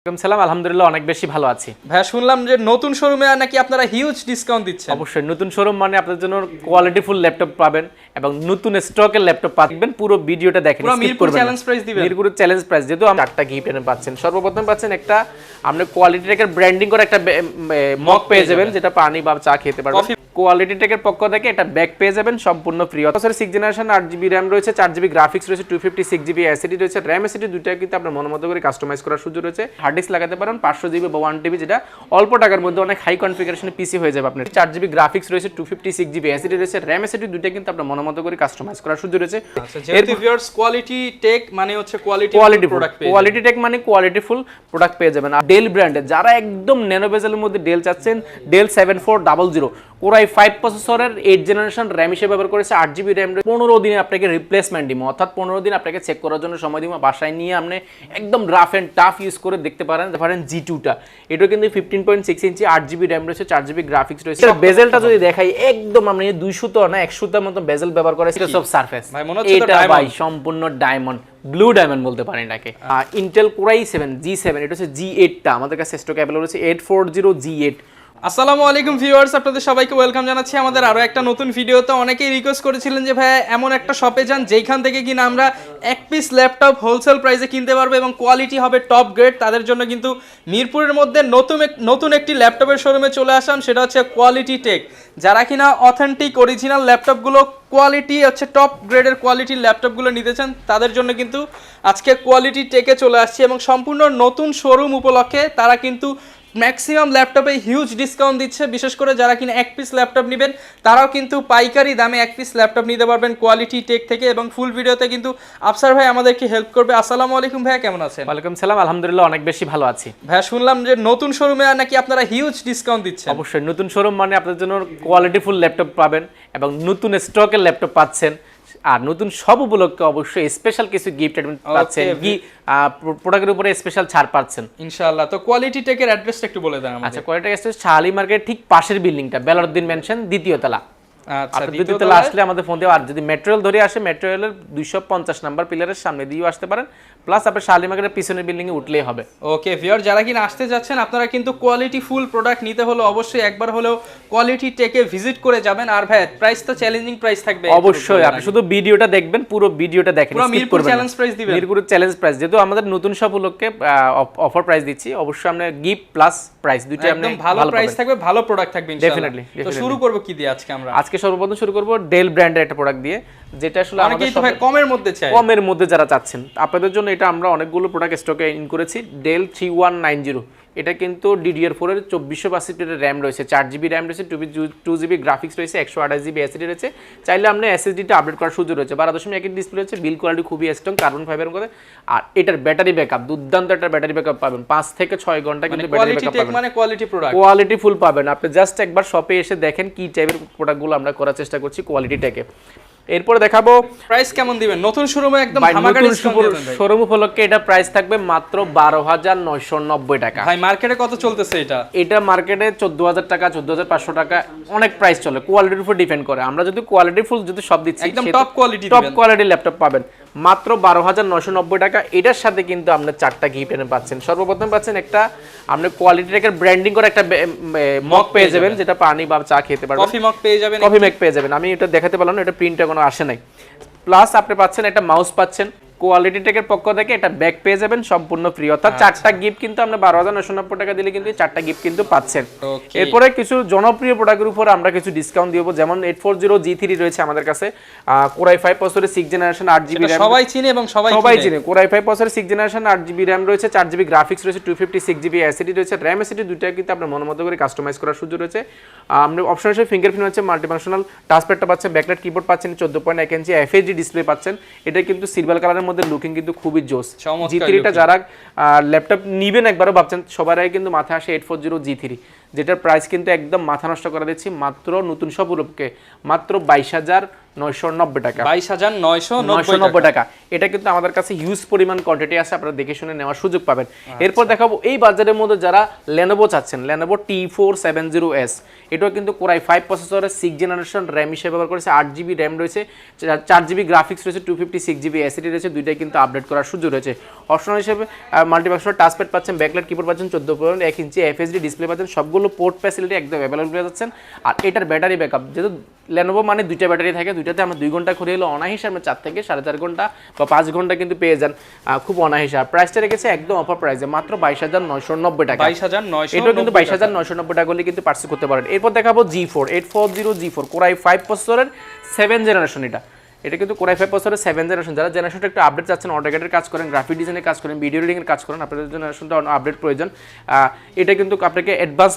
সালাম আলহামদুলিল্লাহ অনেক বেশি ভালো আছি। ভাইয়া শুনলাম যে নতুন শোরুমে নাকি আপনারা হিউজ ডিসকাউন্ট দিচ্ছেন। অবশ্যই নতুন শোরুম মানে আপনাদের জন্য কোয়ালিটিফুল ল্যাপটপ পাবেন এবং নতুন স্টকের ল্যাপটপ পাবেন। পুরো ভিডিওটা দেখেন, পুরো স্কিপ মিরপুর করবেন না। চ্যালেঞ্জ প্রাইস দিবেন। মিরপুর চ্যালেঞ্জ প্রাইস যেহেতু আমরা চারটা গিফট এনে পাচ্ছেন। সর্বপ্রথম পাচ্ছেন একটা আপনি কোয়ালিটি টেকের ব্র্যান্ডিং করে একটা মগ পেয়ে যাবেন, যেটা পানি বা চা খেতে পারবেন। কোয়ালিটি টেকের পক্ষ থেকে একটা ব্যাগ পেয়ে যাবেন সম্পূর্ণ ফ্রি। অথবা 6 জেনারেশন 8GB RAM রয়েছে, 4GB গ্রাফিক্স রয়েছে, 256GB SSD রয়েছে, RAM SSD দুইটা কিন্তু আপনার মনোমতো করে কাস্টমাইজ করার সুযোগ রয়েছে। হার্ড ডিস্ক লাগাতে পারেন 500GB বা 1TB, যেটা অল্প টাকার মধ্যে অনেক হাই কনফিগারেশনে পিসি হয়ে যাবে আপনার। 4GB গ্রাফিক্স রয়েছে, 256GB SSD রয়েছে, RAM SSD দুইটা কিন্তু আপনার মনোমতো করে কাস্টমাইজ করার সুযোগ রয়েছে। যেহেতু ভিউয়ার্স কোয়ালিটি টেক মানে হচ্ছে কোয়ালিটি প্রোডাক্ট পেয়ে কোয়ালিটি টেক মানে কোয়ালিটিফুল প্রোডাক্ট পেয়ে যাবেন। আর ডেল ব্র্যান্ডের যারা একদম ন্যানো বেজেলের মধ্যে ডেল চাচ্ছেন, ডেল 7400 Core i5 প্রসেসরের 8 জেনারেশন RAM হিসেবে ব্যবহার করেছে, 8GB RAM। 15 দিনে আপনাকে রিপ্লেসমেন্ট দিব, অর্থাৎ 15 দিন আপনাকে চেক করার জন্য সময় দিব। বাসায় নিয়ে আপনি একদম রাফ এন্ড টাফ ইউজ করে দেখতে পারেন। ধরেন G2টা, এটা কিন্তু 15.6 ইঞ্চি, 8GB RAM রয়েছে, 4GB গ্রাফিক্স রয়েছে। বেজেলটা যদি দেখাই একদম আপনি 200 তো না 100টার মতো বেজেল ব্যবহার করেছে। এটা সব সারফেস, ভাই মনে হচ্ছে এটা ভাই সম্পূর্ণ ডায়মন্ড, ব্লু ডায়মন্ড বলতে পারেন এটাকে। ইন্টেল Core i7 G7, এটা হচ্ছে G8টা আমাদের কাছে স্টক অ্যাভেলেবল রয়েছে, 840 G8। আসসালামু আলাইকুম ভিউয়ার্স, আপনাদের সবাইকে ওয়েলকাম জানাচ্ছি আমাদের আরো একটা নতুন ভিডিওতে। অনেকেই রিকোয়েস্ট করেছিলেন যে ভাই এমন একটা শপে যান যেখান থেকে কিনা আমরা এক পিস ল্যাপটপ হোলসেল প্রাইসে কিনতে পারবো এবং কোয়ালিটি হবে টপ গ্রেড। তাদের জন্য কিন্তু মিরপুরের মধ্যে নতুন একটি ল্যাপটপের শোরুমে চলে আসলাম, সেটা হচ্ছে কোয়ালিটি টেক। যারা কিনা অথেন্টিক অরিজিনাল ল্যাপটপগুলো কোয়ালিটি হচ্ছে টপ গ্রেডের কোয়ালিটির ল্যাপটপগুলো নিতে চান, তাদের জন্য কিন্তু আজকে কোয়ালিটি টেকে চলে আসছে এবং সম্পূর্ণ নতুন শোরুম উপলক্ষে তারা কিন্তু ম্যাক্সিমাম ল্যাপটপে হিউজ ডিসকাউন্ট দিচ্ছে। বিশেষ করে যারা কিনা এক পিস ল্যাপটপ নেবেন তারাও কিন্তু পাইকারি দামে এক পিস ল্যাপটপ নিতে পারবেন কোয়ালিটি টেক থেকে। এবং ফুল ভিডিওতে কিন্তু আফসার ভাই আমাদেরকে হেল্প করবে। আসসালামু আলাইকুম ভাইয়া, কেমন আছেন? ওয়ালাইকুম সালাম আলহামদুলিল্লাহ অনেক বেশি ভালো আছি। ভাইয়া শুনলাম যে নতুন শোরুমে নাকি আপনারা হিউজ ডিসকাউন্ট দিচ্ছেন। অবশ্যই নতুন শোরুম মানে আপনাদের জন্য কোয়ালিটিফুল ল্যাপটপ পাবেন এবং নতুন স্টকের ল্যাপটপ পাচ্ছেন। আর নতুন সব উপলক্ষে অবশ্যই স্পেশাল কিছু গিফট পাচ্ছেন, প্রোডাক্টের উপরে স্পেশাল ছাড় পাচ্ছেন ইনশাআল্লাহ। তো কোয়ালিটি টেকের অ্যাড্রেসটা একটু বলে দেন আমাদের। আচ্ছা, কোয়ালিটি টেক শাহালি মার্কেট ঠিক পাশের বিল্ডিংটা, বেলারউদ্দিন মেনশন, দ্বিতীয় তলা। আচ্ছা, দ্বিতীয় তলা আসলে আমাদের ফোন দিয়ে, আর যদি মেট্রোরেল ধরে আসে মেট্রোরেলের 250 নাম্বার পিলারের সামনে দিয়েও আসতে পারেন, প্লাস আপনি শাহালি মার্কেটের পিছনের বিল্ডিং এ উঠলেই হবে। ওকে ভিউয়ার, যারা কিনা আসতে যাচ্ছেন আপনারা কিন্তু কোয়ালিটি ফুল প্রোডাক্ট নিতে হলে অবশ্যই একবার হলেও কোয়ালিটি টেকে ভিজিট করে যাবেন। আর ভাই প্রাইস তো চ্যালেঞ্জিং প্রাইস থাকবে অবশ্যই। আপনি শুধু ভিডিওটা দেখবেন, পুরো ভিডিওটা দেখেন, পুরো মিরপুর চ্যালেঞ্জ প্রাইস দিবেন। মিরপুর চ্যালেঞ্জ প্রাইস যেহেতু আমাদের নতুন সব উপলক্ষে অফার প্রাইস দিচ্ছি, অবশ্যই আমরা গিফট প্লাস প্রাইস দুটো একদম ভালো প্রাইস থাকবে, ভালো প্রোডাক্ট থাকবে ইনশাআল্লাহ। ডেফিনেটলি। তো শুরু করব কি দিয়ে আজকে আমরা? আজকে সর্বপ্রথম শুরু করব ডেল ব্র্যান্ডের একটা প্রোডাক্ট দিয়ে, যেটা আসলে অনেকেই তো ভাই কমের মধ্যে চায়। কমের মধ্যে যারা চাচ্ছেন আপনাদের জন্য এটা আমরা অনেকগুলো প্রোডাক্ট স্টকে ইন করেছি। ডেল 3190, এটা কিন্তু DDR4 এর 2462 RAM রয়েছে, 4GB RAM রয়েছে, 2GB গ্রাফিক্স রয়েছে, 128GB SSD রয়েছে। চাইলে আপনি SSD-টা আপডেট করার সুযোগ রয়েছে। 12.1 ডিসপ্লে রয়েছে, বিল কোয়ালিটি খুবই স্ট্রং, কার্বন ফাইবারের মধ্যে। আর এটার ব্যাটারি ব্যাকআপ দুর্দান্ত, একটা ব্যাটারি ব্যাকআপ পাবেন 5 থেকে 6 ঘন্টা কিন্তু ব্যাটারি ব্যাকআপ পাবেন। মানে কোয়ালিটি প্রোডাক্ট, কোয়ালিটি ফুল পাবেন। আপনি জাস্ট একবার শপে এসে দেখেন কি টাইপের প্রোডাক্টগুলো আমরা করার চেষ্টা করছি কোয়ালিটি টেকে। এরপর দেখাবো প্রাইস কেমন দিবেন নতুন শোরুমে একদম ধামাকা ডিসকাউন্ট দিবেন ভাই। শোরুম উপলক্ষে এটা প্রাইস থাকবে মাত্র 12990 টাকা। ভাই মার্কেটে কত চলতেছে এটা? এটা মার্কেটে 14000 টাকা, 14500 টাকা, অনেক প্রাইস চলে, কোয়ালিটির উপর ডিপেন্ড করে। আমরা যদি কোয়ালিটি ফুল যদি সব দিচ্ছি একদম টপ কোয়ালিটি টপ কোয়ালিটির ল্যাপটপ পাবেন মাত্র 12990 টাকা। এটার সাথে কিন্তু আপনি চারটা গিফট এনে পাচ্ছেন। সর্বপ্রথম পাচ্ছেন একটা আপনি কোয়ালিটি টেকের ব্র্যান্ডিং করে একটা মগ পেয়ে যাবেন, যেটা পানি বা চা খেতে পারবেন। কফি মগ পেয়ে যাবেন, কফি মগ পেয়ে যাবেন। আমি এটা দেখাতে পারলাম না, এটা প্রিন্ট এখনো আসে নাই। প্লাস আপনি পাচ্ছেন একটা মাউস পাচ্ছেন। কোয়ালিটি টেকের পক্ষ থেকে একটা ব্যাগ পেয়ে যাবেন সম্পূর্ণ ফ্রি, অর্থাৎ চারটা গিফট কিন্তু আপনি 12990 টাকা দিলে কিন্তু চারটা গিফট কিন্তু পাচ্ছেন। এরপরে কিছু জনপ্রিয় প্রোডাক্টের উপর আমরা কিছু ডিসকাউন্ট দিব, যেমন 840 G3 রয়েছে আমাদের কাছে, Core i5 প্রসেসরের 6 জেনারেশন 8GB RAM, সবাই চিনে এবং সবাই চিনে। Core i5 প্রসেসরের 6 জেনারেশন 8GB RAM রয়েছে, 4GB গ্রাফিক্স রয়েছে, 256GB SSD রয়েছে, RAM SSD দুইটা কিন্তু আপনার মনোমতো করে কাস্টমাইজ করার সুযোগ রয়েছে। আমরা অপশন হিসেবে ফিঙ্গারপ্রিন্ট হচ্ছে, মাল্টিফাংশনাল টাচপ্যাডটা পাচ্ছেন, ব্যাকলাইট কিবোর্ড পাচ্ছেন, 14.1 ইঞ্চি FHD ডিসপ্লে পাচ্ছেন। এটা কিন্তু সিলভার কালারের মধ্যে লুকিং কিন্তু খুবই জোস। G3টা যারা ল্যাপটপ নিবেন একবারও ভাবছেন, সবারই কিন্তু মাথায় আসে 840 G3, যেটার প্রাইস কিন্তু একদম মাথা নষ্ট করে দিচ্ছি মাত্র নতুন সব উপলক্ষে মাত্র 22990 টাকা। 22990 টাকা। এটা কিন্তু আমাদের কাছে হিউজ পরিমাণ কোয়ান্টিটি আছে, আপনারা দেখে শুনে নেওয়ার সুযোগ পাবেন। এরপর দেখাবো এই বাজারের মধ্যে যারা Lenovo চাচ্ছেন, Lenovo T470S, এটাও কিন্তু Core i5 প্রসেসরের 6 জেনারেশন RAM হিসেবে ব্যবহার করেছে, 8GB RAM রয়েছে, 4GB গ্রাফিক্স রয়েছে, 256GB SSD রয়েছে, দুইটাই কিন্তু আপডেট করার সুযোগ রয়েছে। অপশনাল হিসেবে মাল্টিফাংশনাল টাচপ্যাড পাচ্ছেন, ব্যাকলাইট কিবোর্ড পাচ্ছেন, 14.1 ইঞ্চি এফএসডি ডিসপ্লে পাচ্ছেন, সবগুলো পোর্ট ফ্যাসিলিটি একদম অ্যাভেলেবল পেয়ে যাচ্ছেন। আর এটার ব্যাটারি ব্যাকআপ যেহেতু Lenovo মানে দুইটা ব্যাটারি থাকে, দুইটাতে আমরা 2 ঘন্টা ঘুরে এলো অনায়াসে আমরা 4 থেকে 4.5 ঘন্টা বা 5 ঘন্টা কিন্তু পেয়ে যান খুব অনায়াসে। আর প্রাইসটা রেখেছে একদম অফার প্রাইসে মাত্র 22,990 টাকা। 22,990 এটাও কিন্তু 22,990 টাকা করলে কিন্তু পার্সেল করতে পারেন। এরপর দেখাবো G4 840 G4 Core i5 প্রসেসরের 7 জেনারেশন। এটা কিন্তু Core i5 প্রসেসরের 7 জেনারেশন। যারা জেনারেশনটা একটু আপডেট চাচ্ছেন, অটোক্যাডের কাজ করেন, গ্রাফিক ডিজাইনের কাজ করেন, ভিডিও এডিটিংয়ের কাজ করেন, আপনাদের জেনারেশনটা আপডেট প্রয়োজন, এটা কিন্তু আপনাকে অ্যাডভান্স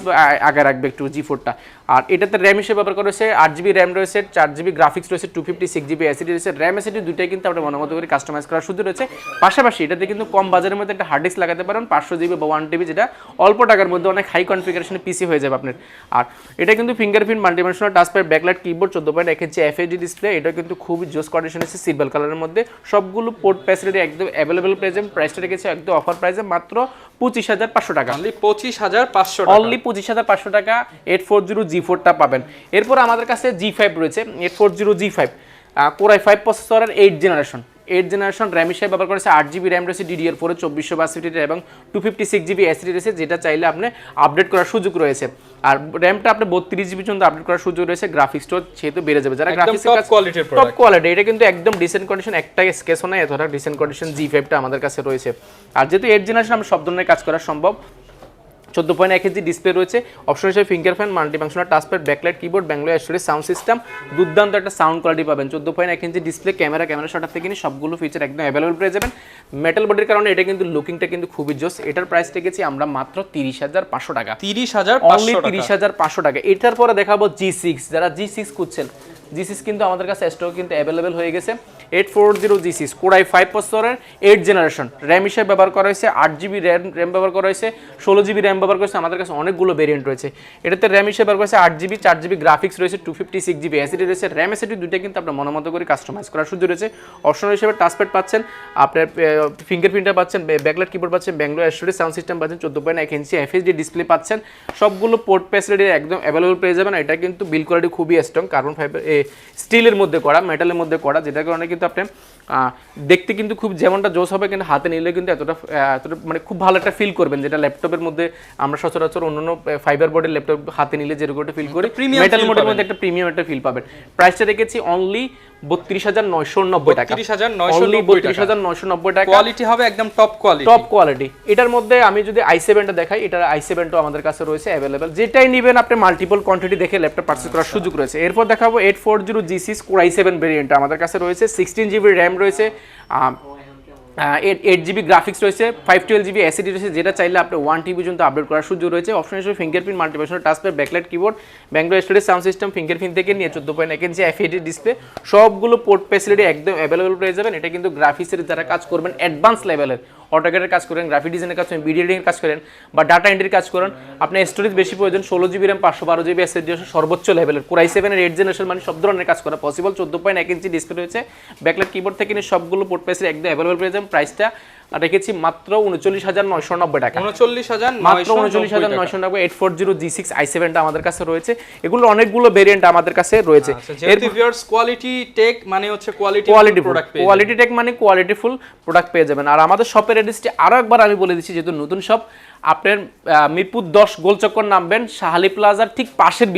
আগে রাখবে একটু G4টা। আর এটাতে র্যাম হিসেবে ব্যবহার করা হয়েছে 8GB র্যাম রয়েছে, 4GB গ্রাফিক্স রয়েছে, 256GB এসএসডি রয়েছে। র্যাম এসএসডি দুইটাই কিন্তু আপনার মনের মতো করে কাস্টমাইজ করার সুযোগ রয়েছে। পাশাপাশি এটাতে কিন্তু কম বাজারের মধ্যে একটা হার্ড ডিস্ক লাগাতে পারেন 500GB বা 1TB, যেটা অল্প টাকার মধ্যে অনেক হাই কনফিগারেশনে পিসি হয়ে যাবে আপনার। আর এটা কিন্তু ফিঙ্গারপ্রিন্ট মাল্টিডিমেনশনাল টাচপ্যাড, ব্যাকলাইট কিবোর্ড, 14.1 ইঞ্চি এফএইচডি ডিসপ্লে। এটা কিন্তু খুবই জোস কন্ডিশন আছে সিলভার কালারের মধ্যে, সবগুলো পোর্ট ফ্যাসিলিটি একদম অ্যাভেলেবল পেয়ে যাবেন। প্রাইসটা রেখেছে একদম অফার প্রাইসে মাত্র 25,500 টাকা। অনলি 25,500 টাকা, অনলি 25,500 টাকা 840 G4টা পাবেন। এরপর আমাদের কাছে G5 রয়েছে 840 G5 Core i5 প্রসেসরের 8 জেনারেশন র্যাম হিসেবে ব্যবহার করেছে। 8GB র্যাম রয়েছে DDR4 2462 এবং 256GB এসএসডি রয়েছে, যেটা চাইলে আপনি আপডেট করার সুযোগ রয়েছে। আর র্যামটা আপনি 32GB পর্যন্ত আপডেট করার সুযোগ রয়েছে। গ্রাফিক্সটাও সেহেতু বেড়ে যাবে। যারা গ্রাফিক্স টপ কোয়ালিটির টপ কোয়ালিটি, এটা কিন্তু একদম ডিসেন্ট কন্ডিশন, একটা স্কেচও নাই, এতটা ডিসেন্ট কন্ডিশন G5টা আমাদের কাছে রয়েছে। আর যেহেতু 8 জেনারেশন আমরা সব ধরনের কাজ করা সম্ভব, 14.1 ইঞ্চি ডিসপ্লে রয়েছে, অপশন হিসেবে fingerprint multifunctional touchpad, backlight keyboard, Bangalore storage sound system, দুর্দান্ত একটা সাউন্ড কোয়ালিটি পাবেন। 14.1 ইঞ্চি ডিসপ্লে, ক্যামেরা শটার থেকে নিয়ে সবগুলো ফিচার একদম অ্যাভেলেবল পেয়ে যাবেন। মেটাল বডির কারণে এটা কিন্তু লুকিংটা কিন্তু খুবই জোস। এটার প্রাইস রেখেছি আমরা মাত্র 30,500 টাকা। 30,500 টাকা। এটার পরে দেখাবো G6। যারা G6 খুঁজছেন, G6 কিন্তু আমাদের কাছে স্টক কিন্তু অ্যাভেলেবল হয়ে গেছে। 840 G6 Core i5 প্রসেসরের 8 জেনারেশন, র্যাম হিসেবে ব্যবহার করা হয়েছে 8GB র্যাম ব্যবহার করা হয়েছে, 16GB র্যাম ব্যবহার করেছে। আমাদের কাছে অনেকগুলো ভেরিয়েন্ট রয়েছে। এটাতে র্যাম হিসেবে ব্যবহার করেছে 8GB, 4GB গ্রাফিক্স রয়েছে, 256GB এসএসডি রয়েছে। র্যাম এসএসডি দুইটা কিন্তু আপনার মনের মতো করে কাস্টমাইজ করার সুযোগ রয়েছে। অপশন হিসেবে টাচপ্যাড পাচ্ছেন, আপনার ফিঙ্গারপ্রিন্টার পাচ্ছেন, ব্যাকলাইট কিবোর্ড পাচ্ছেন, ব্যাঙ্গলোর স্টোরেজ সাউন্ড সিস্টেম পাচ্ছেন, 14.1 ইঞ্চি এফএইচডি ডিসপ্লে পাচ্ছেন। সবগুলো পোর্ট ফ্যাসিলিটি একদম অ্যাভেলেবল পেয়ে যাবেন। এটা কিন্তু বিল কোয়ালিটি খুবই স্ট্রং, কার্বন ফাইবার স্টিলের মধ্যে করা, মেটালের মধ্যে করা, যেটার কারণে কিন্তু আপনি দেখতে কিন্তু খুব যেমনটা জোস হবে, কিন্তু হাতে নিলে কিন্তু এতটা মানে খুব ভালো একটা ফিল করবেন, যেটা ল্যাপটপের মধ্যে আমরা সচরাচর অন্যান্য ফাইবার বোর্ডের ল্যাপটপ হাতে নিলে যেরকম একটা ফিল করি, মেটাল মোডের মধ্যে একটা প্রিমিয়াম একটা ফিল পাবেন। প্রাইসটা রেখেছি অনলি 32,990 টাকা। 32,990 টাকা। কোয়ালিটি হবে একদম টপ কোয়ালিটি। এটার মধ্যে আমি যদি i7টা দেখাই, এটার i7টাও আমাদের কাছে রয়েছে অ্যাভেলেবল। যেটাই নেবেন আপনি মাল্টিপল কোয়ান্টিটি দেখে ল্যাপটপ পারচেজ করার সুযোগ রয়েছে। এরপর দেখাবো 840 G6 Core i7 ভেরিয়েন্টটা আমাদের কাছে রয়েছে, 16GB র্যাম রয়েছে, 8GB গ্রাফিক্স রয়েছে, 512GB এসএসডি রয়েছে, যেটা চাইলে আপনি 1TB পর্যন্ত আপডেট করার সুযোগ রয়েছে। অপশন হিসেবে fingerprint multifunctional touchpad, backlight keyboard, Bangalore storage sound system, fingerprint থেকে নিয়ে 14.1 ইঞ্চি এফএইচডি ডিসপ্লে, সবগুলো পোর্ট ফ্যাসিলিটি একদম অ্যাভেলেবল পেয়ে যাবেন। এটা কিন্তু গ্রাফিক্সের যারা কাজ করবেন অ্যাডভান্স লেভেলের, অটোক্যাডের কাজ করেন, গ্রাফিক ডিজাইনের কাজ করেন, ভিডিও এডিটিংয়ের কাজ করেন বা ডাটা এন্ট্রির কাজ করেন, আপনার স্টোরেজ বেশি প্রয়োজন, 16GB র্যাম 512GB এসএসডি সর্বোচ্চ লেভেলের Core i7 এর 8 জেনারেশন মানে সব ধরনের কাজ করা পসিবল। 14.1 ইঞ্চি ডিসপ্লে রয়েছে, ব্যাকলাইট কিবোর্ড থেকে নিয়ে সবগুলো পোর্ট ফ্যাসিলিটি একদম অ্যাভেলেবল পেয়ে যাবেন। প্রাইসটা রেখেছি মাত্র 39,990 টাকা। 39,990 টাকা। 840 G6 i7টা আমাদের কাছে রয়েছে। এগুলো অনেকগুলো ভেরিয়েন্ট আমাদের কাছে রয়েছে। এর ভিউয়ার্স কোয়ালিটি টেক মানে হচ্ছে কোয়ালিটি প্রোডাক্ট, কোয়ালিটি টেক মানে কোয়ালিটিফুল প্রোডাক্ট পেয়ে যাবেন। আর আমাদের শপের অ্যাড্রেসটি আরো একবার আমি বলে দিচ্ছি, যেহেতু নতুন শপ, আপনার মিরপুর 10 গোলচক্কর নামবেন, শাহালি প্লাজার ঠিক পাশের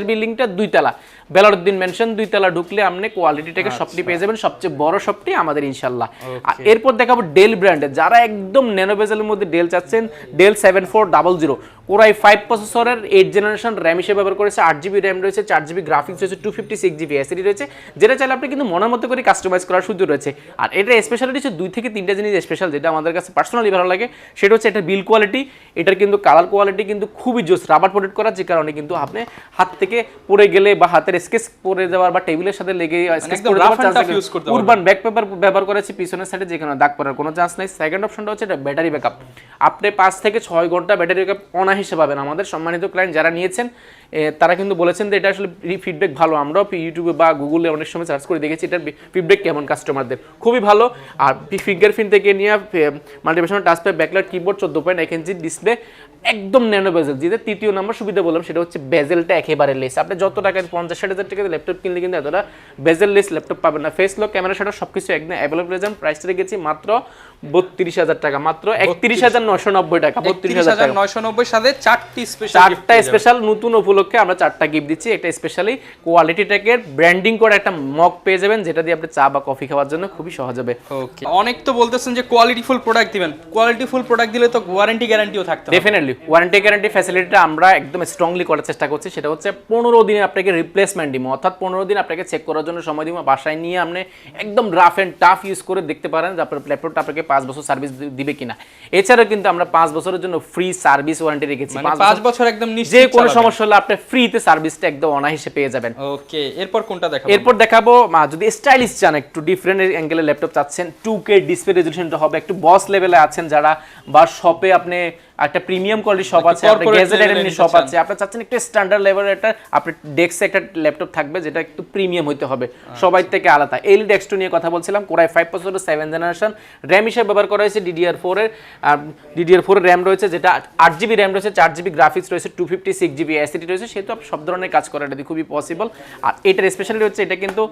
বিল্ডিংটা 2 তলা, বেলারউদ্দিন মেনশন 2 তলা ঢুকলে আপনি কোয়ালিটি টেকের শপটি পেয়ে যাবেন, সবচেয়ে বড় শপটি আমাদের ইনশাআল্লাহ। আর এরপর দেখাবো ডেল ব্র্যান্ডের, যারা একদম ন্যানো বেজেলের মধ্যে ডেল চাচ্ছেন, ডেল 7400 Core i5 প্রসেসরের 8 জেনারেশন, র্যাম হিসেবে ব্যবহার করেছে, 8GB র্যাম রয়েছে, 4GB গ্রাফিক্স রয়েছে, 256GB এসএসডি রয়েছে, যেটা চাইলে আপনি কিন্তু মনের মতো করে কাস্টমাইজ করার সুযোগ রয়েছে। আর এটা স্পেশালিটি হচ্ছে 2 থেকে 3টা জিনিস স্পেশাল, যেটা আমাদের কাছে পার্সোনালি ভালো লাগে। সেটা হচ্ছে এটা বিল কোয়ালিটি, এটার কিন্তু কালার কোয়ালিটি কিন্তু খুবই জোস, রাবার প্রোটেক্ট করা, যে কারণে কিন্তু আপনি হাত থেকে পড়ে গেলে বা হাতের স্কেচ পড়ে যাওয়ার বা টেবিলের সাথে লেগে স্কেচ পড়ে যাওয়ার চান্স থাকে। উরবান ব্যাক পেপার ব্যবহার করেছি পিছনের সাইডে, যেখানে দাগ পড়ার কোনো চান্স নাই। সেকেন্ড অপশনটা হচ্ছে এটা ব্যাটারি ব্যাকআপ, আপনি 5 থেকে 6 ঘন্টা ব্যাটারি ব্যাকআপ অনায়াসে পাবেন। আমাদের সম্মানিত ক্লায়েন্ট যারা নিয়েছেন তারা কিন্তু বলেছেন যে এটা আসলে ফিডব্যাক ভালো। আমরাও ইউটিউবে বা গুগলে অনেক সময় সার্চ করে দেখেছি এটার ফিডব্যাক কেমন কাস্টমারদের, খুবই ভালো। আর ফিঙ্গারপ্রিন্ট থেকে নিয়ে multifunctional touchpad, backlight keyboard, 14.1 inch display, একদম ন্যানো বেজেল। যেটা তৃতীয় নম্বর সুবিধা বললাম সেটা হচ্ছে বেজেলটা একেবারে লেস। আপনি যত টাকা 50-60 হাজার টাকা ল্যাপটপ কিনলে কিন্তু এতটা বেজেল লেস ল্যাপটপ পাবেন না। ফেস লক, ক্যামেরা শাটার সবকিছু একদম অ্যাভেলেবল পেয়ে যান। প্রাইসটা রেখেছি মাত্র 32,000 টাকা, মাত্র 31,990 টাকা। 32,990 সাথে চারটা স্পেশাল নতুন উপলক্ষে আমরা 4টা গিফট দিচ্ছি। একটা স্পেশালি কোয়ালিটি ট্যাগের ব্র্যান্ডিং করে একটা মগ পেয়ে যাবেন, যেটা দিয়ে আপনি চা বা কফি খাওয়ার জন্য খুবই সহজ হবে। ওকে, অনেক তো বলতেছেন যে কোয়ালিটিফুল প্রোডাক্ট দিবেন, কোয়ালিটিফুল প্রোডাক্ট দিলে তো ওয়ারেন্টি গ্যারান্টিও থাকতে হবে। ডেফিনেটলি ওয়ারেন্টি গ্যারান্টি ফ্যাসিলিটিটা আমরা একদম স্ট্রংলি করার চেষ্টা করছি। সেটা হচ্ছে 15 দিনে আপনাকে রিপ্লেসমেন্ট দিব, অর্থাৎ 15 দিন আপনাকে চেক করার জন্য সময় দিব। বাসায় নিয়ে আপনি একদম রাফ অ্যান্ড টাফ ইউজ করে দেখতে পারেন যে আপনার ল্যাপটপটা আপনাকে 5 বছর সার্ভিস দিবে কিনা। এছাড়াও কিন্তু আমরা 5 বছরের জন্য ফ্রি সার্ভিস ওয়ারেন্টি রেখেছি। 5 বছর একদম নিশ্চিত, যে কোনো সমস্যা হলে আপনি ফ্রিতে সার্ভিসটা একদম অনায়াসে পেয়ে যাবেন। ওকে, এরপর কোনটা দেখাবো? এরপর দেখাবো যদি স্টাইলিশ চান, একটু ডিফারেন্ট অ্যাঙ্গেলের ল্যাপটপ চাচ্ছেন, 2K ডিসপ্লে রেজোলিউশনটা হবে, একটু বস লেভেলে আছেন যারা, বা শপে আপনি একটা প্রিমিয়াম কোয়ালিটি শপ আছে, আপনার গ্যাজেট এমনি শপ আছে, আপনি চাচ্ছেন একটু স্ট্যান্ডার্ড লেভেলের একটা আপনার ডেস্কে একটা ল্যাপটপ থাকবে যেটা একটু প্রিমিয়াম হইতে হবে, সবাই থেকে আলাদা। এলইডি ডেস্কটপ নিয়ে কথা বলছিলাম, কোরাই 5 প্রসেসর 7 জেনারেশন, র্যাম হিসেবে ব্যবহার করা হয়েছে DDR4 এর, DDR4 এর র্যাম রয়েছে, যেটা 8GB র্যাম রয়েছে, 4GB গ্রাফিক্স রয়েছে, 256GB এসএসডি রয়েছে, সেহেতু আপনি সব ধরনের কাজ করা এটা খুবই পসিবল। আর এটার স্পেশালি হচ্ছে এটা কিন্তু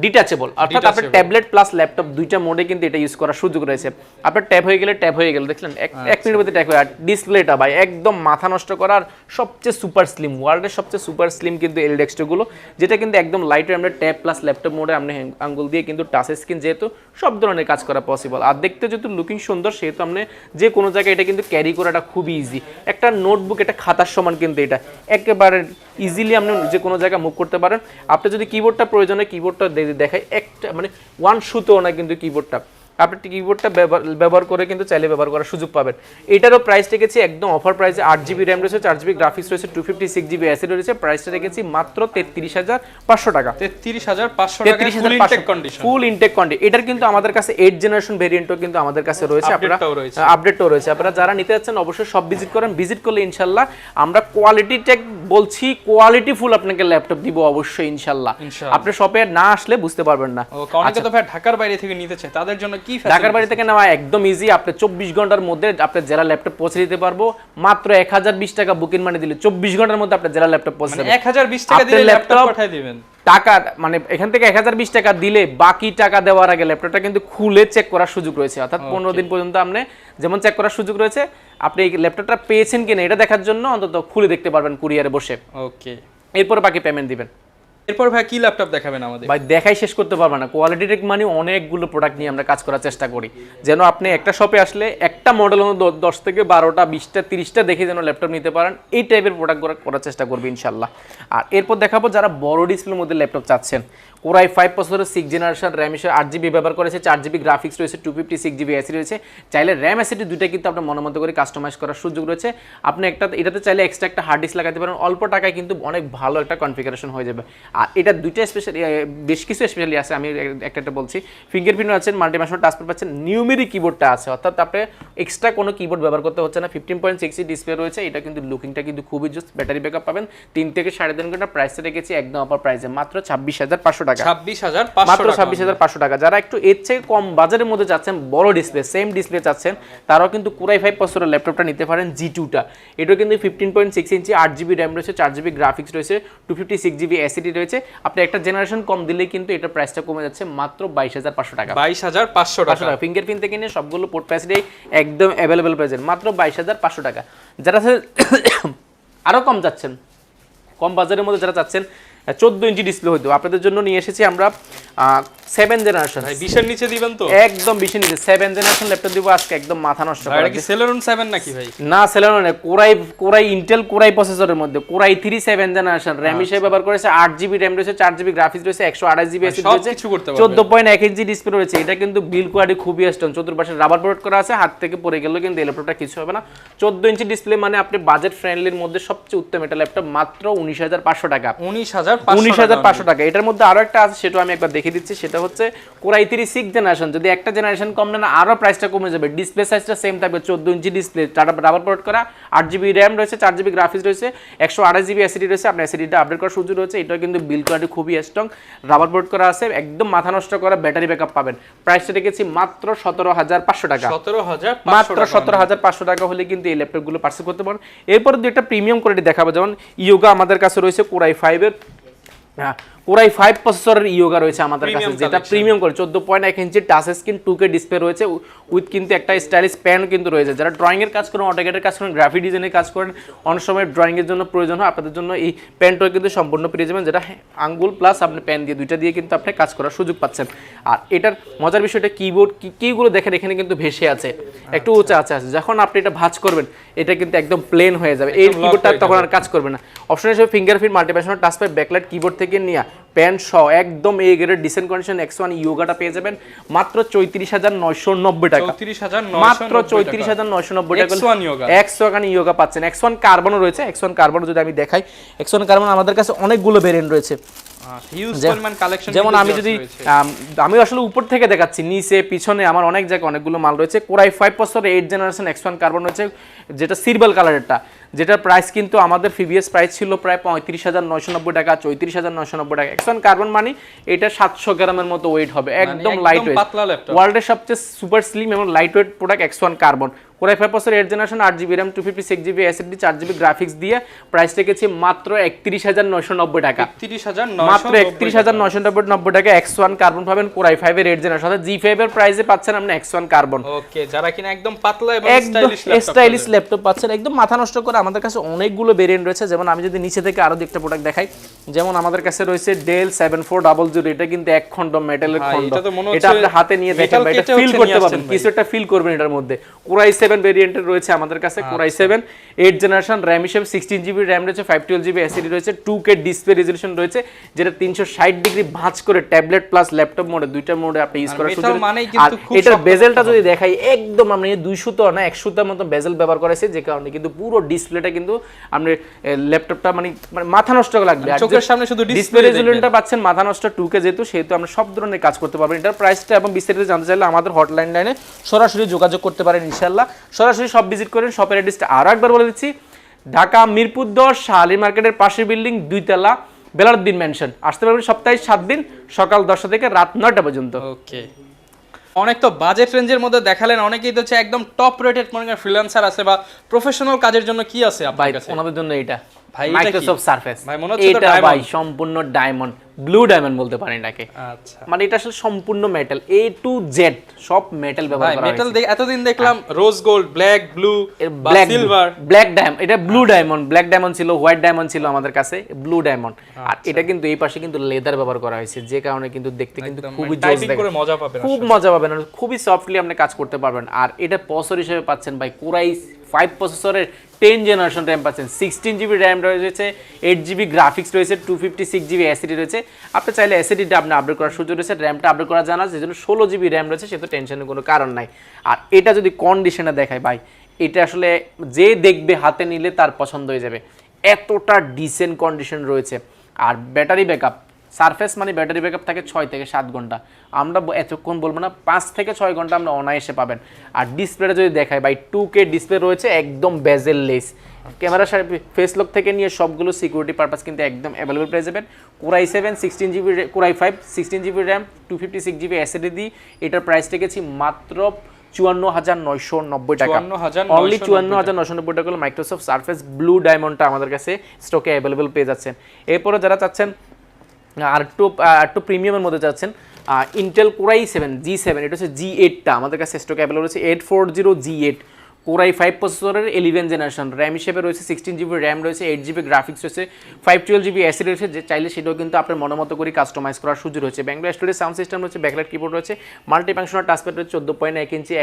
ডিটাচেবল, অর্থাৎ আপনার ট্যাবলেট প্লাস ল্যাপটপ দুইটা মোডে কিন্তু এটা ইউজ করার সুযোগ রয়েছে। আপনার ট্যাব হয়ে গেলে ট্যাব হয়ে গেল, দেখলেন এক মিনিটের মধ্যে ট্যাব হয়ে। আর ডিসপ্লেটা ভাই একদম মাথা নষ্ট করার সবচেয়ে সুপার স্লিম, ওয়ার্ল্ডের সবচেয়ে সুপার স্লিম কিন্তু এল ডেস্কটপগুলো, যেটা কিন্তু একদম লাইট ওয়েট। আমরা ট্যাব প্লাস ল্যাপটপ মোডে আপনি আঙ্গুল দিয়ে কিন্তু টাচ স্ক্রিন, যেহেতু সব ধরনের কাজ করা পসিবল। আর দেখতে যেহেতু লুকিং সুন্দর, সেহেতু আপনি যে কোনো জায়গায় এটা কিন্তু ক্যারি করাটা খুবই ইজি। একটা নোটবুক, একটা খাতার সমান কিন্তু এটা একেবারে ইজিলি আপনি যে কোনো জায়গায় মুভ করতে পারেন। আপনি যদি কিবোর্ডটা প্রয়োজনে কিবোর্ডটা দেখায়, একটা মানে ওয়ান সুতো না কিন্তু কিবোর্ডটা, আপনি কিবোর্ডটা ব্যবহার করে কিন্তু চাইলে ব্যবহার করার সুযোগ পাবেন। এটারও প্রাইস রেখেছি একদম অফার প্রাইসে, 8GB র্যাম রয়েছে, 4GB গ্রাফিক্স রয়েছে, 256GB এসএসডি রয়েছে। প্রাইসটা রেখেছি মাত্র 33,500 টাকা। 33,500 টাকা ফুল ইনটেক কন্ডিশন। ফুল ইনটেক কন্ডিশন। এটার কিন্তু আমাদের কাছে 8 জেনারেশন ভেরিয়েন্টও কিন্তু আমাদের কাছে রয়েছে, আপনারা আপডেটও রয়েছে। আপনারা যারা নিতে যাচ্ছেন অবশ্যই সব ভিজিট করেন। ভিজিট করলে ইনশাআল্লাহ আমরা কোয়ালিটি টেক বলছি, কোয়ালিটি ফুল আপনাকে ল্যাপটপ দিব অবশ্যই ইনশাআল্লাহ। আপনি শপে না আসলে বুঝতে পারবেন না। অনেকে তো ভাই ঢাকার বাইরে থেকে নিতে চায়, তাদের জন্য কি ঢাকার বাড়ি থেকে নেওয়া একদম ইজি। আপনি 24 ঘন্টার মধ্যে আপনার জেলা ল্যাপটপ পৌঁছে দিতে পারবো। মাত্র 1020 টাকা বুকিং মানি দিলে 24 ঘন্টার মধ্যে আপনার জেলা ল্যাপটপ পৌঁছে যাবে। 1020 টাকা দিলে ল্যাপটপ পাঠিয়ে দিবেন। টাকা মানে এখান থেকে 1020 টাকা দিলে বাকি টাকা দেওয়ার আগে ল্যাপটপটা কিন্তু খুলে চেক করার সুযোগ রয়েছে, অর্থাৎ 15 দিন পর্যন্ত আপনি যেমন চেক করার সুযোগ রয়েছে, আপনি এই ল্যাপটপটা পেয়েছেন কিনা এটা দেখার জন্য অন্তত খুলে দেখতে পারবেন কুরিয়ারে বসে। ওকে, এরপর বাকি পেমেন্ট দিবেন। এরপর ভাই কি ল্যাপটপ দেখাবেন আমাদের? ভাই দেখাই শেষ করতে পারবে না। কোয়ালিটি টেক মানে অনেকগুলো প্রোডাক্ট নিয়ে আমরা কাজ করার চেষ্টা করি, যেন আপনি একটা শপে আসলে একটা মডেল 10 থেকে 12টা 20টা 30টা দেখে যেন ল্যাপটপ নিতে পারেন, এই টাইপের প্রোডাক্ট করার চেষ্টা করবে ইনশাল্লাহ। আর এরপর দেখাবো যারা বড় ডিসপ্লের মধ্যে ল্যাপটপ চাচ্ছেন, কোরাই 5 প্রসেসরের 6 জেনারেশন, র্যাম হিসেবে 8GB ব্যবহার করেছে, 4GB গ্রাফিক্স রয়েছে, 256GB এসএসডি রয়েছে। চাইলে র্যাম এসএসডি দুইটা কিন্তু আপনার মনের মতো করে কাস্টমাইজ করার সুযোগ রয়েছে। আপনি এটাতে চাইলে এক্সট্রা একটা হার্ড ডিস্ক লাগাতে পারেন, অল্প টাকায় কিন্তু অনেক ভালো একটা কনফিগারেশন হয়ে যাবে। আর এটা দুইটা বেশ কিছু স্পেশালি আছে, আমি একটা বলছি। ফিঙ্গারপ্রিন্ট আছেন, মাল্টিফাংশনাল টাচপ্যাড পাচ্ছেন, নিউমেরিক কিবোর্ডটা আছে, অর্থাৎ আপনি এক্সট্রা কোনো কিবোর্ড ব্যবহার করতে হচ্ছে না। 15.6 ডিসপ্লে রয়েছে, এটা কিন্তু লুকিংটা কিন্তু খুবই জোস। ব্যাটারি ব্যাকআপ পাবেন 3 থেকে 3.5 ঘন্টা। প্রাইসটা রেখেছি একদম অফার প্রাইসে মাত্র 26,500 টাকা। 26,500 টাকা। যারা একটু এর চেয়ে কম বাজারের মধ্যে চাচ্ছেন, বড় ডিসপ্লে সেম ডিসপ্লে চাচ্ছেন, তারাও কিন্তু কোরাই 5 প্রসেসরের ল্যাপটপটা নিতে পারেন, G2টা। এটাও কিন্তু 15.6 ইঞ্চি, 8GB র্যাম রয়েছে, 4GB গ্রাফিক্স রয়েছে, 256GB এসএসডি রয়েছে। আপনি একটা জেনারেশন কম দিলেই কিন্তু এটা প্রাইসটা কমে যাচ্ছে মাত্র 22,500 টাকা। 22,500 টাকা। ফিঙ্গারপ্রিন্ট থেকে নিয়ে সবগুলো পোর্ট প্যাসেজেই একদম অ্যাভেলেবল প্রাইসের মাত্র 22,500 টাকা। যারা আরও কম যাচ্ছেন, কম বাজারের মধ্যে যারা চাচ্ছেন 14 ইঞ্চি ডিসপ্লে হইতো, আপনাদের জন্য নিয়ে এসেছি আমরা 7 জেনারেশন। 20 এর নিচে দিবেন তো? একদম 20 এর নিচে 7 জেনারেশন ল্যাপটপ দিব আজকে, একদম মাথা নষ্ট করা। এটা কি Celeron 7 নাকি ভাই? না, Celeron না, কোরাই ইন্টেল কোরাই প্রসেসরের মধ্যে কোরাই 3 7 জেনারেশন, র্যাম হিসেবে ব্যবহার করেছে, 8GB র্যাম রয়েছে, 4GB গ্রাফিক্স রয়েছে, 128GB এসএসডি রয়েছে, 14.1 ইঞ্চি ডিসপ্লে রয়েছে। এটা কিন্তু বিল কোয়ালিটি খুবই স্ট্রং, চতুর্পাশে রাবার প্রোটেক্ট করা আছে, হাত থেকে পড়ে গেলেও কিন্তু এই ল্যাপটপটা কিছু হবে না। 14 ইঞ্চি ডিসপ্লে মানে আপনি বাজেট ফ্রেন্ডলির মধ্যে সবচেয়ে উত্তম এটা ল্যাপটপ, মাত্র 19,500 টাকা। 19,500 টাকা। এটার মধ্যে আরো একটা আছে, সেটা আমি একবার দেখে দিচ্ছি। সেটা হচ্ছে Core i3 6th জেনারেশন। যদি একটা জেনারেশন কম নেন আরো প্রাইসটা কমে যাবে। ডিসপ্লে সাইজটা সেম থাকবে, 14 ইঞ্চি ডিসপ্লে, রাবার পোর্ট করা, 8GB RAM রয়েছে, 4GB গ্রাফিক্স রয়েছে, 128GB এসএসডি রয়েছে। আপনার এসএসডিটা আপডেট করার সুযোগ রয়েছে। এটাও কিন্তু বিল্ড কোয়ালিটি খুবই স্ট্রং, রাবার পোর্ট করা আছে, একদম মাথা নষ্ট করা ব্যাটারি ব্যাকআপ পাবেন। প্রাইসটা রেখেছি মাত্র 17,500 টাকা। 17,500 মাত্র 17,500 টাকা হলে কিন্তু এই ল্যাপটপগুলো পারচেজ করতে পারেন। এরপর দুইটা প্রিমিয়াম কোয়ালিটি দেখাবো, যেমন ইয়োগা আমাদের কাছে রয়েছে Core i5 এর, Core i5 প্রসেসরের ইয়োগা রয়েছে আমাদের কাছে, যেটা প্রিমিয়াম করে 14.1 ইঞ্চি টাচ স্ক্রিন 2K ডিসপ্লে রয়েছে, উইথ কিন্তু একটা স্টাইলিশ প্যান কিন্তু রয়েছে। যারা ড্রয়িং এর কাজ করেন, অটোক্যাডের কাজ করেন, গ্রাফিক ডিজাইনের কাজ করেন, অনেক সময় ড্রয়িং এর জন্য প্রয়োজন হয়, আপনাদের জন্য এই প্যানটা কিন্তু সম্পূর্ণ পেয়ে যাবেন, যেটা আঙ্গুল প্লাস আপনি প্যান দিয়ে দুইটা দিয়ে কিন্তু আপনি কাজ করার সুযোগ পাচ্ছেন। আর এটার মজার বিষয়টা কিবোর্ড কিগুলো দেখেন এখানে কিন্তু ভেসে আছে, একটু উঁচা আছে। যখন আপনি এটা ভাঁজ করবেন এটা কিন্তু একদম প্লেন হয়ে যাবে, এই কিবোর্ডটা তখন আর কাজ করবে না। অপশন হিসেবে ফিঙ্গারপ্রিন্ট, মাল্টিপ্যাশনাল টাচপ্যাড, ব্যাকলাইট কিবোর্ড থেকে নিয়ে প্যান সহ একদম এ গ্রেডের ডিসেন্ট কন্ডিশন X1 ইয়োগাটা পেয়ে যাবেন মাত্র 34,990 টাকা। মাত্র 34,990 টাকা X1 ইয়োগা পাচ্ছেন। X1 কার্বনও রয়েছে। X1 কার্বন যদি আমি দেখাই, X1 কার্বন আমাদের কাছে অনেকগুলো ভেরিয়েন্ট রয়েছে। যেমন আমি যদি আমি আসলে উপর থেকে দেখাচ্ছি, নিচে পিছনে আমার অনেক জায়গায় অনেকগুলো মাল রয়েছে। Core i5 প্রসেসরের 8th জেনারেশন X1 কার্বন রয়েছে, যেটা সিলভার কালারেরটা, যেটার প্রাইস কিন্তু আমাদের প্রিভিয়াস প্রাইস ছিল প্রায় 35,990 টাকা, 34,990 টাকা। X1 কার্বন মানে এটা 700 গ্রামের মতো ওয়েট হবে, একদম লাইট ওয়েট, ওয়ার্ল্ডের সবচেয়ে সুপার স্লিম এবং light weight product X1 carbon. Core i5 processor 8th generation, 8GB RAM, 256GB SSD, 4GB graphics দিয়ে প্রাইস রেখেছি মাত্র 31,990 টাকা। মাত্র 31,990 টাকা X1 কার্বন পাবেন Core i5 এর 8th জেনারেশন। অর্থাৎ G5 এর প্রাইসে পাচ্ছেন আপনি X1 কার্বন। ওকে, যারা কিনা একদম পাতলা এবং স্টাইলিশ ল্যাপটপ পাচ্ছেন, একদম মাথা নষ্ট করে। আমাদের কাছে অনেকগুলো ভেরিয়েন্ট রয়েছে, যেমন আমি যদি নিচে থেকে আরো একটা প্রোডাক্ট দেখাই, যেমন আমাদের কাছে রয়েছে Dell 7400, এটা কিন্তু এক খন্ড মেটালের খন্ড, এটা আপনি হাতে নিয়ে দেখেন ভাই, এটা ফিল করতে পারবেন, কিছু একটা ফিল করবেন এটার মধ্যে। Core i7 ভেরিয়েন্টের রয়েছে আমাদের কাছে, Core i7 8th generation, RAM হিসেবে 16GB RAM রয়েছে, 512GB এসএসডি রয়েছে, 2K ডিসপ্লে রেজোলিউশন রয়েছে, যেটা 360 ডিগ্রি ভাঁজ করে ট্যাবলেট প্লাস ল্যাপটপ মোডে, দুইটা মোডে আপনি ইউজ করার সুযোগ। আর এটার বেজেলটা যদি দেখাই, একদম আপনি 200 না 100টার মতো বেজেল ব্যবহার করেছে, যে কারণে কিন্তু পুরো ডিসপ্লেটা কিন্তু আপনি ল্যাপটপটা মানে মাথা নষ্ট লাগবে, চোখের সামনে শুধু ডিসপ্লে রেজোলিউশনটা পাচ্ছেন মাথা নষ্ট 2K যেহেতু, সেহেতু আমরা সব ধরনের কাজ করতে পারবেন। এটার প্রাইসটা এবং বিস্তারিত জানতে চাইলে আমাদের হটলাইন লাইনে সরাসরি যোগাযোগ করতে পারেন ইনশাআল্লাহ। সরাসরি সব ভিজিট করেন। শপের অ্যাড্রেসটা আরো একবার বলে দিচ্ছি, ঢাকা মিরপুর 10 শাহালি মার্কেটের পাশের বিল্ডিং, 2 তলা, বেলারউদ্দিন মেনশন। আসতে পারবেন সপ্তাহে 7 দিন, সকাল 10টা থেকে রাত 9টা পর্যন্ত। ওকে, অনেক তো বাজেট রেঞ্জের মধ্যে দেখালেন, অনেকেই তো হচ্ছে একদম টপ রেটেড মনে করেন ফ্রিল্যান্সার আছে বা প্রফেশনাল কাজের জন্য কি আছে আপনার কাছে? ওনাদের জন্য এটা ভাই, মাইক্রোসফট সারফেস, ভাই মনে হচ্ছে এটা ভাই সম্পূর্ণ ডায়মন্ড, ব্লু ডায়মন্ড বলতে পারেন এটাকে। আচ্ছা, মানে এটা আসলে সম্পূর্ণ মেটাল, A to Z সব মেটাল ব্যবহার করা মেটাল এতদিন দেখলাম rose gold, black, blue, silver, black diamond, এটা ব্লু ডায়মন্ড, ব্ল্যাক ডায়মন্ড ছিল, হোয়াইট ডায়মন্ড ছিল আমাদের কাছে, ব্লু ডায়মন্ড। আর এটা কিন্তু এই পাশে কিন্তু লেদার ব্যবহার করা হয়েছে, যে কারণে কিন্তু দেখতে কিন্তু খুবই জোস দেখতে, করে মজা পাবেন, খুব মজা পাবেন, আর খুবই সফটলি আপনি কাজ করতে পারবেন। আর এটা প্রসেসর হিসেবে পাচ্ছেন ভাই Core i5 প্রসেসরের 10th জেনারেশন RAM পাচ্ছেন, 16GB RAM রয়েছে, 8GB গ্রাফিক্স রয়েছে, 256GB এসএসডি রয়েছে। আপনি চাইলে এসএসডিটা আপনি আপডেট করার সুযোগ রয়েছে, র্যামটা আপডেট করা জানা, যেজন্য 16GB RAM রয়েছে, সে তো টেনশনের কোনো কারণ নাই। আর এটা যদি কন্ডিশনে দেখায় ভাই, এটা আসলে যে দেখবে হাতে নিলে তার পছন্দ হয়ে যাবে, এতটা ডিসেন্ট কন্ডিশন রয়েছে। আর ব্যাটারি ব্যাকআপ, সারফেস মানে ব্যাটারি ব্যাকআপ থাকে 6 থেকে 7 ঘন্টা, আমরা এতক্ষণ বলবো না, 5 থেকে 6 ঘন্টা আমরা অনায়াসে পাবেন। আর ডিসপ্লেটা যদি দেখায় ভাই, 2K ডিসপ্লে রয়েছে, একদম বেজেল লেস, ক্যামেরা ফেস লক থেকে নিয়ে সবগুলো সিকিউরিটি পারপাস কিন্তু একদম অ্যাভেলেবল পেয়ে যাবেন। Core i7 16GB, Core i5 16GB RAM, 256GB SSD দিয়ে এটার প্রাইস রেখেছি মাত্র 54,990 টাকা, অনলি 54,990 টাকা। মাইক্রোসফট সারফেস ব্লু ডায়মন্ডটা আমাদের কাছে স্টকে অ্যাভেলেবল পেয়ে যাচ্ছেন। এরপরে যারা চাচ্ছেন আর একটু প্রিমিয়ামের মধ্যে যাচ্ছেন, ইন্টেল Core i7 G7, এটা হচ্ছে G8টা আমাদের কাছে স্টকে অ্যাভেলেবল রয়েছে, 840 G8, Core i5 প্রসেসরের 11th জেনারেশন, RAM হিসেবে রয়েছে 16GB RAM রয়েছে, 8GB গ্রাফিক্স রয়েছে, 512GB এসএসডি রয়েছে, যে চাইলে সেটাও কিন্তু আপনার মনোমতো করে কাস্টমাইজ করার সুযোগ রয়েছে। ব্যাঙ্গলোর স্টুডিও সাউন্ড সিস্টেম রয়েছে, ব্যাকলাইট কিবোর্ড রয়েছে, মাল্টিফাংশনাল টাচপ্যাড রয়েছে, 14.1 ইঞ্চি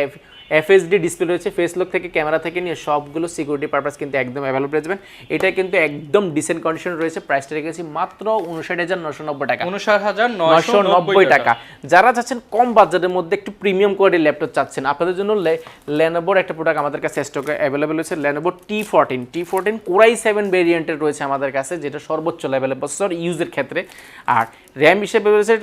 এফএসডি ডিসপ্লে রয়েছে, ফেস লক থেকে ক্যামেরা থেকে নিয়ে সবগুলো সিকিউরিটি পারপাস কিন্তু একদম অ্যাভেলেবল পেয়ে যাবেন। এটা কিন্তু একদম ডিসেন্ট কন্ডিশন রয়েছে, প্রাইসটা রেখেছি মাত্র 59,990 টাকা, 59,990 টাকা। যারা চাচ্ছেন কম বাজেটের মধ্যে একটু প্রিমিয়াম কোয়ালিটির ল্যাপটপ চাচ্ছেন, আপনাদের জন্য লেনোভোর একটা প্রোডাক্ট আমাদের আমাদের কাছে স্টকে অ্যাভেলেবেল রয়েছে Lenovo T14 Core i7 ভেরিয়েন্টের রয়েছে আমাদের কাছে, যেটা সর্বোচ্চ লেভেলের প্রসেসর ইউজের ক্ষেত্রে। আর র্যাম হিসেবে রয়েছে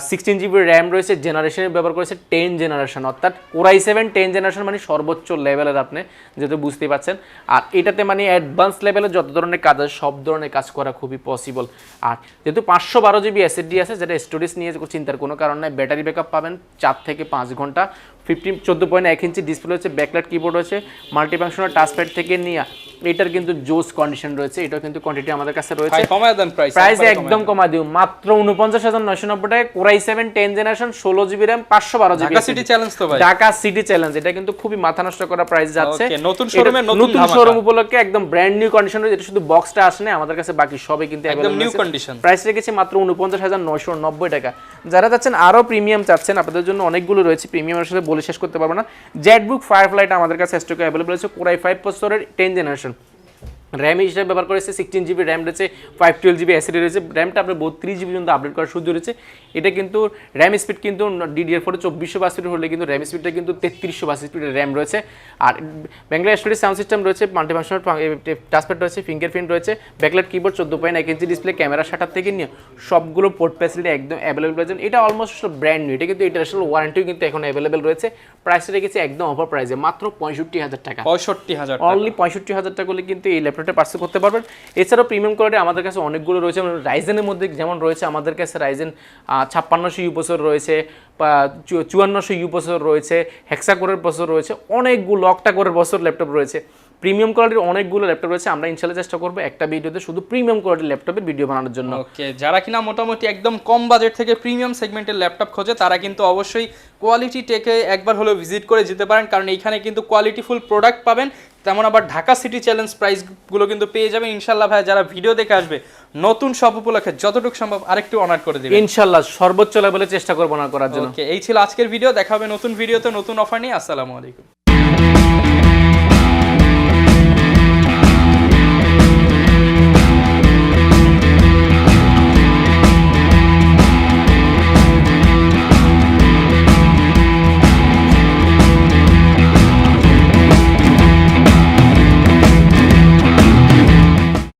16 জিবি র্যাম রয়েছে, জেনারেশনে ব্যবহার করেছে 10 জেনারেশন, অর্থাৎ Core i7 10 জেনারেশন মানে সর্বোচ্চ লেভেলের, আপনি যেহেতু বুঝতেই পারছেন। আর এটাতে মানে অ্যাডভান্স লেভেলে যত ধরনের কাজ আছে সব ধরনের কাজ করা খুবই পসিবল। আর যেহেতু 512 জিবি এসএসডি আছে, যেটা স্টোরেজ নিয়ে চিন্তার কোনো কারণ নাই, ব্যাটারি ব্যাকআপ পাবেন 4 থেকে 5 ঘন্টা, 14.1 ইঞ্চি ডিসপ্লে হচ্ছে, ব্যাকলাইট কিবোর্ড হচ্ছে, মাল্টিফাংশনাল টাচপ্যাড থেকে নিয়ে এটার কিন্তু জোস কন্ডিশন রয়েছে। এটাও কিন্তু কোয়ান্টিটি আমাদের কাছে রয়েছে। কমায় দেন প্রাইস একদম কমা দিও, মাত্র 49,990 টাকায় Core i7 10 generation 16 GB RAM 512 GB. Dhaka city challenge তো ভাই, ঢাকা সিটি চ্যালেঞ্জ, এটা কিন্তু খুবই মাথা নষ্ট করা প্রাইস যাচ্ছে। নতুন শোরুমে নতুন শোরুম উপলক্ষে একদম ব্র্যান্ড নিউ কন্ডিশন রয়েছে, এটা শুধু বক্সটা আসে না, আমাদের কাছে বাকি সবই কিন্তু একদম নিউ কন্ডিশন। প্রাইস রেখেছি মাত্র 49,990 টাকা। যারা চাচ্ছেন আরো প্রিমিয়াম চাচ্ছেন, আপনাদের জন্য অনেকগুলো রয়েছে, প্রিমিয়ামের সাথে বলে শেষ করতে পারবো না। জেটবুক ফায়ারফ্লাই আমাদের কাছে স্টকে অ্যাভেলেবল আছে, Core i5 প্রসেসরের 10 জেনারেশন, র্যাম হিসেবে ব্যবহার করেছে 16 জিবি র্যাম রয়েছে, 512 জিবি এসএসডি রয়েছে, র্যামটা আপনার 32 জিবি পর্যন্ত আপডেট করার সুযোগ রয়েছে। এটা কিন্তু র্যাম স্পিড কিন্তু DDR4 2400 স্পিড হলে কিন্তু র্যাম স্পিডটা কিন্তু 3300 স্পিডের র্যাম রয়েছে। আর ব্যাঙ্গলা স্টোরেজ সাউন্ড সিস্টেম রয়েছে, মাল্টিফাংশনাল টাচপ্যাড রয়েছে, ফিঙ্গারপ্রিন্ট রয়েছে, backlight keyboard, 14.1 inch display, camera shutter থেকে নিয়ে সবগুলো পোর্ট ফ্যাসিলিটি একদম অ্যাভেলেবল রয়েছে। এটা অলমোস্ট ব্র্যান্ড নিউ, এটা কিন্তু এটা আসলে ওয়ারেন্টিও কিন্তু এখন অ্যাভেলেবল রয়েছে। প্রাইসটা রেখেছে একদম অফার প্রাইসে মাত্র 65,000 টাকা, 65,000 অনলি 65,000 টাকা করলে কিন্তু এই ল্যাপটপটা পার্সেল করতে পারবেন। এছাড়াও প্রিমিয়াম কোয়ালিটি আমাদের কাছে অনেকগুলো রয়েছে, রাইজেনের মধ্যে যেমন রয়েছে আমাদের কাছে রাইজেন 5600 ইউ প্রসেসর রয়েছে, 5400 ইউ প্রসেসর রয়েছে, হেক্সা কোরের প্রসেসর রয়েছে, অনেকগুলো অক্টা কোরের প্রসেসর ল্যাপটপ রয়েছে। প্রিমিয়াম কোয়ালিটির অনেকগুলো ল্যাপটপ রয়েছে। আমরা ইনশাআল্লাহ চেষ্টা করবো একটা ভিডিওতে শুধু প্রিমিয়াম কোয়ালিটির ল্যাপটপের ভিডিও বানানোর জন্য। ওকে, যারা কিনা মোটামুটি একদম কম বাজেট থেকে প্রিমিয়াম সেগমেন্টের ল্যাপটপ খোঁজে তারা কিন্তু অবশ্যই কোয়ালিটি টেকে একবার হলেও ভিজিট করে যেতে পারেন, কারণ এইখানে কিন্তু কোয়ালিটিফুল প্রোডাক্ট পাবেন। তেমন আবার ঢাকা সিটি চ্যালেঞ্জ প্রাইসগুলো কিন্তু পেয়ে যাবেন ইনশাল্লাহ। ভাই যারা ভিডিও দেখে আসবে নতুন সব উপলক্ষে যতটুকু সম্ভব আরেকটু অনার করে দিবেন ইনশাআল্লাহ, সর্বোচ্চ লেভেলে চেষ্টা করবো না করার জন্য। ওকে, এই ছিল আজকের ভিডিও, দেখা হবে নতুন ভিডিওতে নতুন অফার নিয়ে। আসসালামু আলাইকুম।